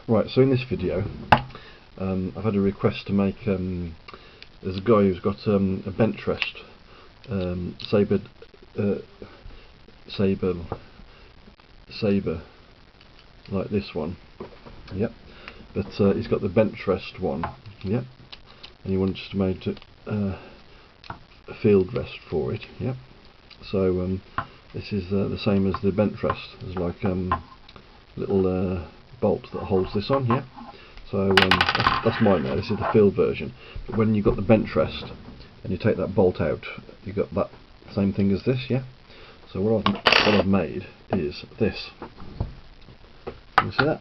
Right, so in this video I've had a request to make there's a guy who's got a bench rest Saber like this one, yep, but he's got the bench rest one, yep, and he wants to make it a field rest for it, yep. So this is the same as the bench rest. There's like little bolt that holds this on here. So that's mine now. This is the field version. But when you've got the bench rest and you take that bolt out, you've got that same thing as this, yeah. So what I've made is this. Can you see that?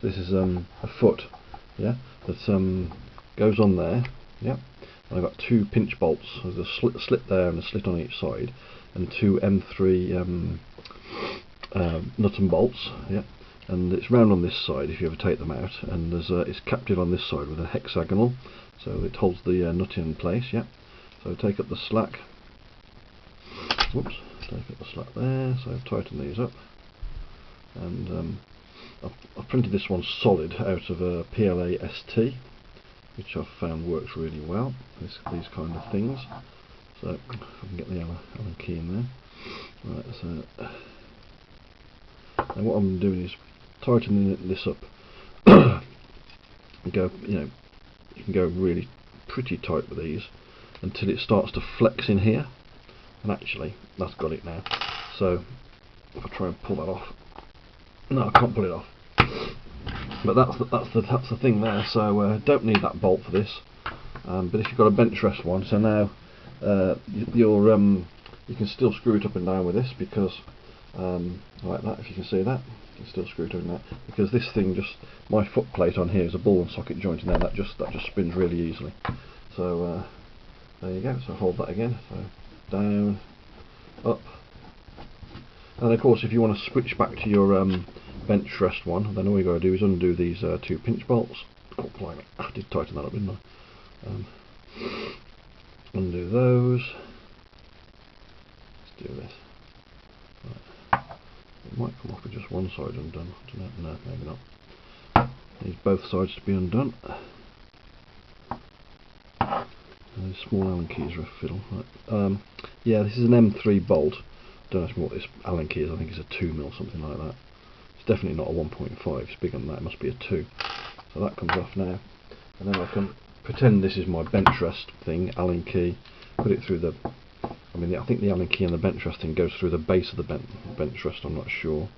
This is a foot, yeah, that goes on there, yeah. And I've got two pinch bolts. There's a slit there and a slit on each side, and two M3 nut and bolts, yeah. And it's round on this side if you ever take them out, and there's it's captive on this side with a hexagonal, so it holds the nut in place, yeah. So take up the slack. Whoops, take up the slack there. So tighten these up, and I've printed this one solid out of a PLA ST, which I've found works really well. These kind of things. So if I can get the Allen key in there. Right, so and what I'm doing is tightening this up. You can go really pretty tight with these until it starts to flex in here, and actually that's got it now. So if I try and pull that off, no, I can't pull it off. But that's the thing there. So don't need that bolt for this. But if you've got a bench rest one, so now you can still screw it up and down with this, because like that, if you can see that, you can still screw it up and down, because this thing, just my foot plate on here is a ball and socket joint in there, that just spins really easily. So there you go. So hold that again. So down, up, and of course if you want to switch back to your bench rest one, then all you got to do is undo these two pinch bolts. I did tighten that up, didn't I? Undo those. Let's do this. Right. It might come off with just one side undone. I don't know. No, maybe not. Need both sides to be undone. And these small Allen keys are a fiddle. Right. Yeah, this is an M3 bolt. Don't ask me what this Allen key is. I think it's a 2mm, something like that. It's definitely not a 1.5. It's bigger than that. It must be a 2. So that comes off now, and then I can pretend this is my bench rest thing, Allen key. Put it through the. I think the Allen key and the bench rest thing goes through the base of the bench rest. I'm not sure.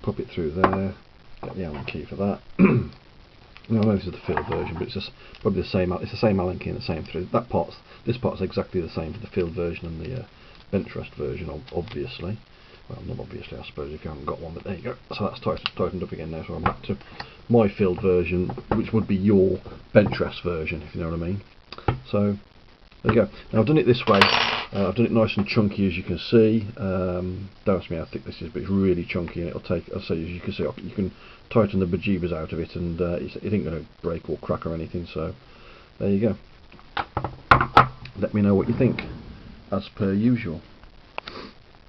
Pop it through there. Get the Allen key for that. No, I know this is the field version, but it's just probably the same. It's the same Allen key and the same through. This part's exactly the same for the field version and the bench rest version, obviously. Well, not obviously, I suppose, if you haven't got one, but there you go. So that's tightened up again now, so I'm back to my field version, which would be your bench rest version, if you know what I mean. So there you go. Now I've done it this way. I've done it nice and chunky, as you can see. Don't ask me how thick this is, but it's really chunky, and it'll take, as you can see, you can tighten the bejeebers out of it, and it ain't going to break or crack or anything. So there you go. Let me know what you think, as per usual.